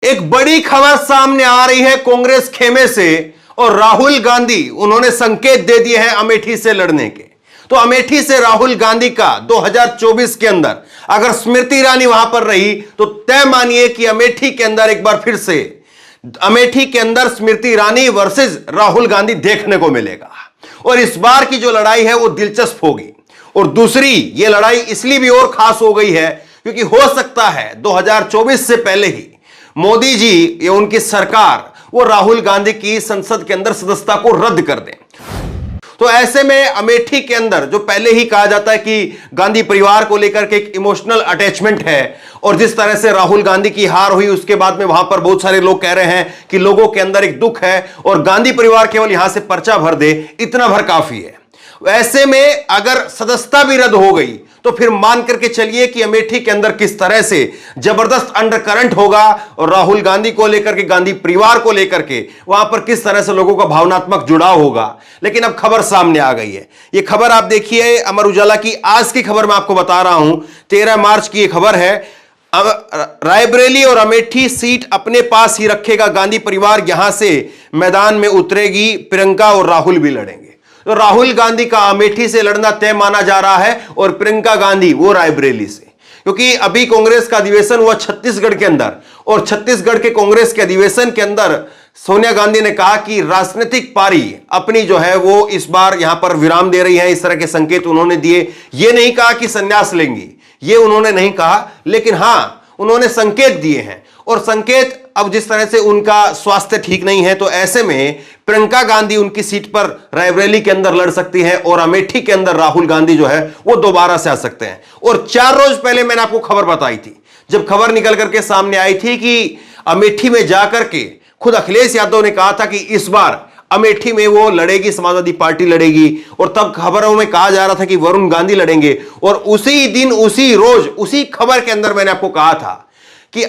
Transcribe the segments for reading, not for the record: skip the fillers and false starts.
एक बड़ी खबर सामने आ रही है कांग्रेस खेमे से और राहुल गांधी उन्होंने संकेत दे दिए हैं अमेठी से लड़ने के। तो अमेठी से राहुल गांधी का 2024 के अंदर अगर स्मृति ईरानी वहां पर रही तो तय मानिए कि अमेठी के अंदर एक बार फिर से अमेठी के अंदर स्मृति ईरानी वर्सेस राहुल गांधी देखने को मिलेगा। और इस बार की जो लड़ाई है वो दिलचस्प होगी। और दूसरी ये लड़ाई इसलिए भी और खास हो गई है क्योंकि हो सकता है 2024 से पहले ही मोदी जी या उनकी सरकार वो राहुल गांधी की संसद के अंदर सदस्यता को रद्द कर दें। तो ऐसे में अमेठी के अंदर जो पहले ही कहा जाता है कि गांधी परिवार को लेकर के एक इमोशनल अटैचमेंट है और जिस तरह से राहुल गांधी की हार हुई उसके बाद में वहां पर बहुत सारे लोग कह रहे हैं कि लोगों के अंदर एक दुख है और गांधी परिवार केवल यहां से पर्चा भर दे इतना भर काफी है। ऐसे में अगर सदस्यता भी रद्द हो गई तो फिर मान करके चलिए कि अमेठी के अंदर किस तरह से जबरदस्त अंडरकरंट होगा और राहुल गांधी को लेकर के गांधी परिवार को लेकर के वहां पर किस तरह से लोगों का भावनात्मक जुड़ाव होगा। लेकिन अब खबर सामने आ गई है। यह खबर आप देखिए अमर उजाला की आज की खबर मैं आपको बता रहा हूं, 13 मार्च की यह खबर है। रायबरेली और अमेठी सीट अपने पास ही रखेगा गांधी परिवार, यहां से मैदान में उतरेगी प्रियंका और राहुल भी लड़ेंगे। तो राहुल गांधी का अमेठी से लड़ना तय माना जा रहा है और प्रियंका गांधी वो रायबरेली से, क्योंकि अभी कांग्रेस का अधिवेशन हुआ छत्तीसगढ़ के अंदर और छत्तीसगढ़ के कांग्रेस के अधिवेशन के अंदर सोनिया गांधी ने कहा कि राजनीतिक पारी अपनी जो है वो इस बार यहां पर विराम दे रही है। इस तरह के संकेत उन्होंने दिए। ये नहीं कहा कि संन्यास लेंगी, ये उन्होंने नहीं कहा, लेकिन हां उन्होंने संकेत दिए हैं। और संकेत अब जिस तरह से उनका स्वास्थ्य ठीक नहीं है तो ऐसे में प्रियंका गांधी उनकी सीट पर रायबरेली के अंदर लड़ सकती है और अमेठी के अंदर राहुल गांधी जो है वो दोबारा से आ सकते हैं। और 4 रोज पहले मैंने आपको खबर बताई थी, जब खबर निकल करके सामने आई थी कि अमेठी में जाकर के खुद अखिलेश यादव ने कहा था कि इस बार अमेठी में वो लड़ेगी, समाजवादी पार्टी लड़ेगी। और तब खबरों में कहा जा रहा था कि वरुण गांधी लड़ेंगे और उसी दिन उसी रोज उसी खबर के अंदर मैंने आपको कहा था कि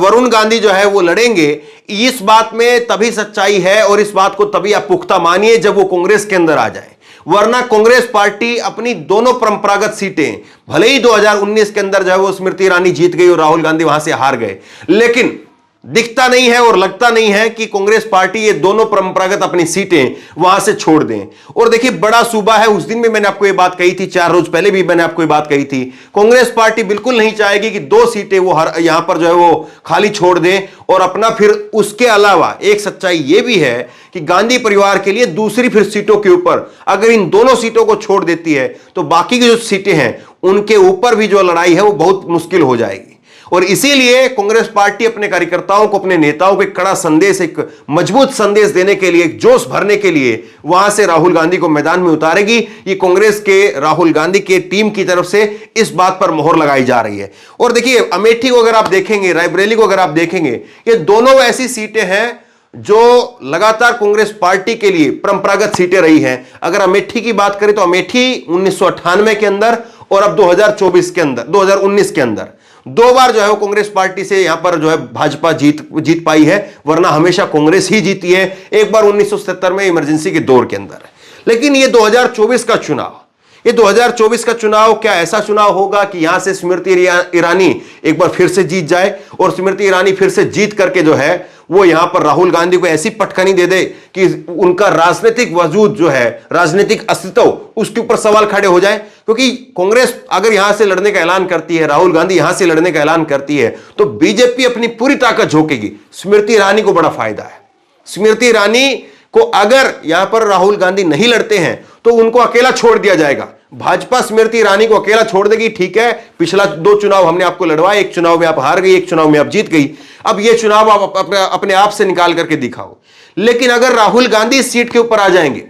वरुण गांधी जो है वो लड़ेंगे। इस बात में तभी सच्चाई है और इस बात को तभी आप पुख्ता मानिए जब वो कांग्रेस के अंदर आ जाए, वरना कांग्रेस पार्टी अपनी दोनों परंपरागत सीटें भले ही 2019 के अंदर जो है वो स्मृति ईरानी जीत गई और राहुल गांधी वहां से हार गए, लेकिन दिखता नहीं है और लगता नहीं है कि कांग्रेस पार्टी ये दोनों परंपरागत अपनी सीटें वहां से छोड़ दें। और देखिए बड़ा सूबा है, उस दिन भी मैंने आपको ये बात कही थी, 4 रोज पहले भी मैंने आपको ये बात कही थी। कांग्रेस पार्टी बिल्कुल नहीं चाहेगी कि 2 सीटें वो यहां पर जो है वो खाली छोड़ दें और अपना फिर उसके अलावा एक सच्चाई ये भी है कि गांधी परिवार के लिए दूसरी फिर सीटों के ऊपर अगर इन दोनों सीटों को छोड़ देती है तो बाकी की जो सीटें हैं उनके ऊपर भी जो लड़ाई है वो बहुत मुश्किल हो जाएगी। और इसीलिए कांग्रेस पार्टी अपने कार्यकर्ताओं को, अपने नेताओं को एक कड़ा संदेश, एक मजबूत संदेश देने के लिए, एक जोश भरने के लिए वहां से राहुल गांधी को मैदान में उतारेगी। ये कांग्रेस के राहुल गांधी के टीम की तरफ से इस बात पर मोहर लगाई जा रही है। और देखिए अमेठी को अगर आप देखेंगे, रायबरेली को अगर आप देखेंगे, ये दोनों ऐसी सीटें हैं जो लगातार कांग्रेस पार्टी के लिए परंपरागत सीटें रही हैं। अगर अमेठी की बात करें तो अमेठी 1998 के अंदर और अब 2024 के अंदर, 2019 के अंदर 2 बार जो है वो कांग्रेस पार्टी से यहां पर जो है भाजपा जीत पाई है, वरना हमेशा कांग्रेस ही जीती है। एक बार 1977 में इमरजेंसी के दौर के अंदर। लेकिन ये 2024 का चुनाव, ये 2024 का चुनाव क्या ऐसा चुनाव होगा कि यहां से स्मृति ईरानी एक बार फिर से जीत जाए और स्मृति ईरानी फिर से जीत करके जो है वो यहां पर राहुल गांधी को ऐसी पटखनी दे दे कि उनका राजनीतिक वजूद जो है, राजनीतिक अस्तित्व, उसके ऊपर सवाल खड़े हो जाए। क्योंकि कांग्रेस अगर यहां से लड़ने का ऐलान करती है, राहुल गांधी यहां से लड़ने का ऐलान करती है तो बीजेपी अपनी पूरी ताकत झोंकेगी। स्मृति ईरानी को बड़ा फायदा है। स्मृति ईरानी को अगर यहां पर राहुल गांधी नहीं लड़ते हैं तो उनको अकेला छोड़ दिया जाएगा। भाजपा स्मृति ईरानी को अकेला छोड़ देगी। ठीक है, पिछला 2 चुनाव हमने आपको लड़वाए, एक चुनाव में आप हार गई, एक चुनाव में आप जीत गई, अब ये चुनाव आप अपने आप से निकाल करके दिखाओ। लेकिन अगर राहुल गांधी इस सीट के ऊपर आ जाएंगे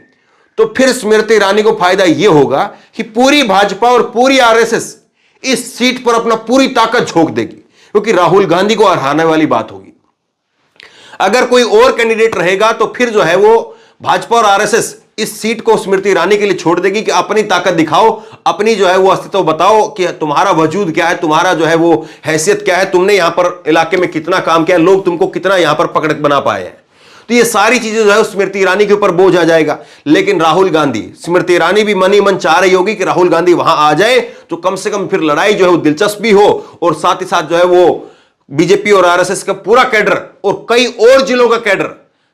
तो फिर स्मृति ईरानी को फायदा यह होगा कि पूरी भाजपा और पूरी आरएसएस इस सीट पर अपना पूरी ताकत झोंक देगी, क्योंकि राहुल गांधी को हराने वाली बात होगी। अगर कोई और कैंडिडेट रहेगा तो फिर जो है वो भाजपा और आरएसएस इस सीट को स्मृति ईरानी के लिए छोड़ देगी कि अपनी ताकत दिखाओ, अपनी जो है वो अस्तित्व बताओ कि तुम्हारा वजूद क्या है, तुम्हारा जो है वो हैसियत क्या है, तुमने यहां पर इलाके में कितना काम किया, लोग तुमको कितना यहां पर पकड़ बना पाए हैं। तो ये सारी चीजें जो है स्मृति ईरानी के ऊपर बोझ आ जाएगा। लेकिन राहुल गांधी, स्मृति ईरानी भी मन ही मन चाह रही होगी कि राहुल गांधी वहां आ जाए तो कम से कम फिर लड़ाई जो है वो दिलचस्प भी हो और साथ ही साथ जो है वो बीजेपी और आरएसएस का पूरा कैडर और कई और जिलों का कैडर,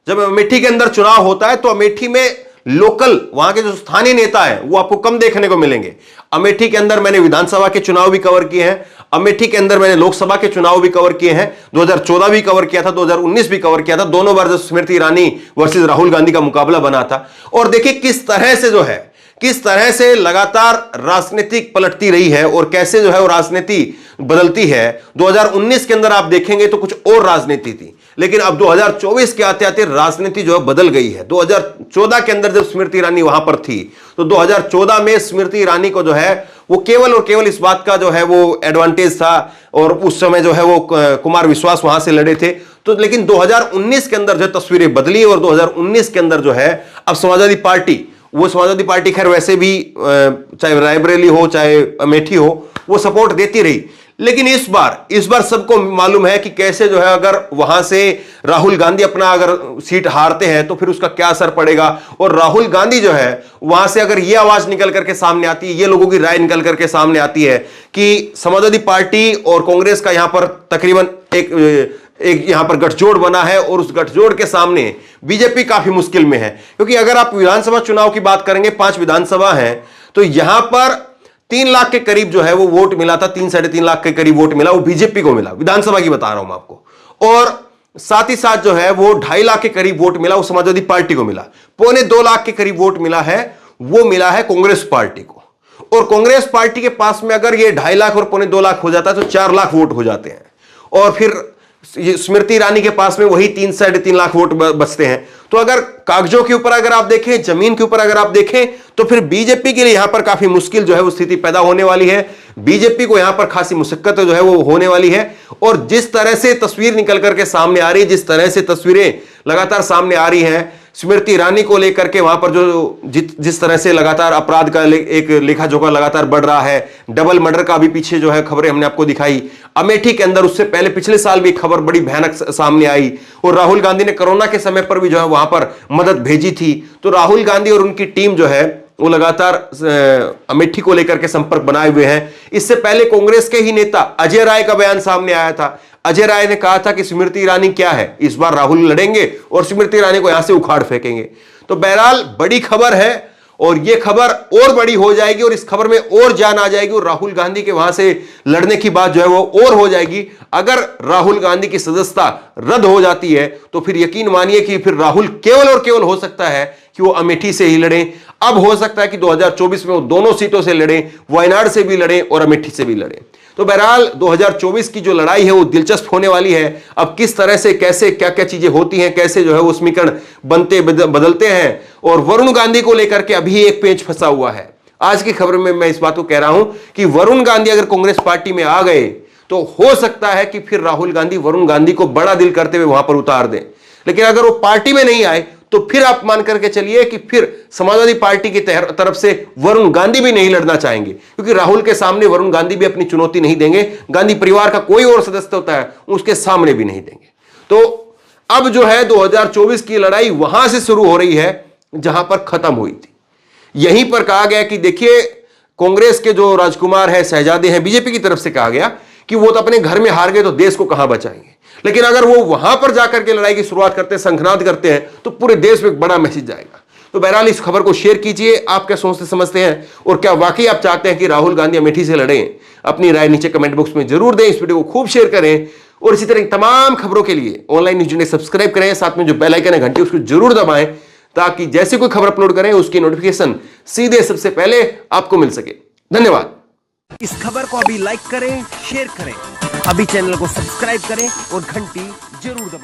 जब अमेठी के अंदर चुनाव होता है तो अमेठी में लोकल वहां के जो स्थानीय नेता है वो आपको कम देखने को मिलेंगे। अमेठी के अंदर मैंने विधानसभा के चुनाव भी कवर किए हैं, अमेठी के अंदर मैंने लोकसभा के चुनाव भी कवर किए हैं, 2014 भी कवर किया था, 2019 भी कवर किया था, दोनों बार जो स्मृति ईरानी वर्सेस राहुल गांधी का मुकाबला बना था। और देखिए किस तरह से जो है, किस तरह से लगातार राजनीतिक पलटती रही है और कैसे जो है वो राजनीति बदलती है। 2019 के अंदर आप देखेंगे तो कुछ और राजनीति थी, लेकिन अब 2024 के आते आते राजनीति जो है बदल गई है। 2014 के अंदर जब स्मृति ईरानी वहां पर थी तो 2014 में स्मृति ईरानी को जो है वो केवल और केवल इस बात का जो है वो एडवांटेज था, और उस समय जो है वो कुमार विश्वास वहां से लड़े थे। तो लेकिन 2019 के अंदर जो तस्वीरें बदली और 2019 के अंदर जो है अब समाजवादी पार्टी, वो समाजवादी पार्टी खैर वैसे भी चाहे रायबरेली हो चाहे अमेठी हो वो सपोर्ट देती रही, लेकिन इस बार सबको मालूम है कि कैसे जो है अगर वहां से राहुल गांधी अपना अगर सीट हारते हैं तो फिर उसका क्या असर पड़ेगा। और राहुल गांधी जो है वहां से अगर ये आवाज निकल करके सामने आती है, ये लोगों की राय निकल करके सामने आती है कि समाजवादी पार्टी और कांग्रेस का यहां पर तकरीबन एक यहां पर गठजोड़ बना है और उस गठजोड़ के सामने बीजेपी काफी मुश्किल में है, क्योंकि अगर आप विधानसभा चुनाव की बात करेंगे, 5 विधानसभा हैं, तो यहां पर 3 लाख के करीब जो है वो वोट मिला था, 3-3.5 लाख के करीब वोट मिला, वो बीजेपी को मिला, विधानसभा की बता रहा हूं मैं आपको। और साथ ही साथ जो है वो 2.5 लाख के करीब वोट मिला, वो समाजवादी पार्टी को मिला। 2.25 लाख के करीब वोट मिला है, वो मिला है कांग्रेस पार्टी को। और कांग्रेस पार्टी के पास में अगर ये 2.5 लाख और 2.25 लाख हो जाता है तो 4 लाख वोट हो जाते हैं, और फिर स्मृति ईरानी के पास में वही 3-3.5 लाख वोट बचते हैं। तो अगर कागजों के ऊपर अगर आप देखें, जमीन के ऊपर अगर आप देखें, तो फिर बीजेपी के लिए यहां पर काफी मुश्किल जो है वो स्थिति पैदा होने वाली है। बीजेपी को यहां पर खासी मुशक्कत जो है वो होने वाली है। और जिस तरह से तस्वीर निकल करके सामने आ रही है, जिस तरह से तस्वीरें लगातार सामने आ रही हैं स्मृति ईरानी को लेकर के, वहां पर जो जिस तरह से लगातार अपराध का एक लेखा जोखा लगातार बढ़ रहा है, डबल मर्डर का भी पीछे जो है खबरें हमने आपको दिखाई। अमेठी के अंदर उससे पहले पिछले साल भी खबर बड़ी भयानक सामने आई, और राहुल गांधी ने कोरोना के समय पर भी जो है वहां पर मदद भेजी थी। तो राहुल गांधी और उनकी टीम जो है वो लगातार अमेठी को लेकर के संपर्क बनाए हुए हैं। इससे पहले कांग्रेस के ही नेता अजय राय का बयान सामने आया था। अजय राय ने कहा था कि स्मृति ईरानी क्या है, इस बार राहुल लड़ेंगे और स्मृति ईरानी को यहां से उखाड़ फेंकेंगे। तो बहरहाल बड़ी खबर है, और यह खबर और बड़ी हो जाएगी और इस खबर में और जान आ जाएगी, और राहुल गांधी के वहां से लड़ने की बात जो है वो और हो जाएगी। अगर राहुल गांधी की सदस्यता रद्द हो जाती है तो फिर यकीन मानिए कि फिर राहुल केवल और केवल हो सकता है कि वो अमेठी से ही लड़ें। अब हो सकता है कि 2024 में वो दोनों सीटों से लड़ें, वायनाड से भी लड़ें और अमेठी से भी लड़ें। तो बहरहाल 2024 की जो लड़ाई है वो दिलचस्प होने वाली है। अब किस तरह से कैसे क्या क्या चीजें होती हैं, कैसे जो है वो समीकरण बनते बदलते हैं। और वरुण गांधी को लेकर के अभी एक पेंच फंसा हुआ है। आज की खबर में मैं इस बात को कह रहा हूं कि वरुण गांधी अगर कांग्रेस पार्टी में आ गए तो हो सकता है कि फिर राहुल गांधी वरुण गांधी को बड़ा दिल करते हुए वहां पर उतार दें। लेकिन अगर वो पार्टी में नहीं आए तो फिर आप मान करके चलिए कि फिर समाजवादी पार्टी की तरफ से वरुण गांधी भी नहीं लड़ना चाहेंगे, क्योंकि राहुल के सामने वरुण गांधी भी अपनी चुनौती नहीं देंगे। गांधी परिवार का कोई और सदस्य होता है उसके सामने भी नहीं देंगे। तो अब जो है 2024 की लड़ाई वहां से शुरू हो रही है जहां पर खत्म हुई थी। यहीं पर कहा गया कि देखिए कांग्रेस के जो राजकुमार है, शहजादे हैं, बीजेपी की तरफ से कहा गया कि वो तो अपने घर में हार गए तो देश को कहां बचाएंगे। लेकिन अगर वो वहां पर जाकर के लड़ाई की शुरुआत करते हैं, शंखनाद करते हैं, तो पूरे देश में एक बड़ा मैसेज जाएगा। तो बहरहाल इस खबर को शेयर कीजिए। आप क्या सोचते समझते हैं, और क्या वाकई आप चाहते हैं कि राहुल गांधी अमेठी से लड़ें? अपनी राय नीचे कमेंट बॉक्स में जरूर दें। इस वीडियो को खूब शेयर करें, और इसी तरह तमाम खबरों के लिए ऑनलाइन न्यूज इंडिया सब्सक्राइब करें। साथ में जो बेल आइकन है घंटी उसको जरूर दबाएं, ताकि जैसे कोई खबर अपलोड करें उसकी नोटिफिकेशन सीधे सबसे पहले आपको मिल सके। धन्यवाद। इस खबर को अभी लाइक करें, शेयर करें, अभी चैनल को सब्सक्राइब करें और घंटी जरूर दबाएं।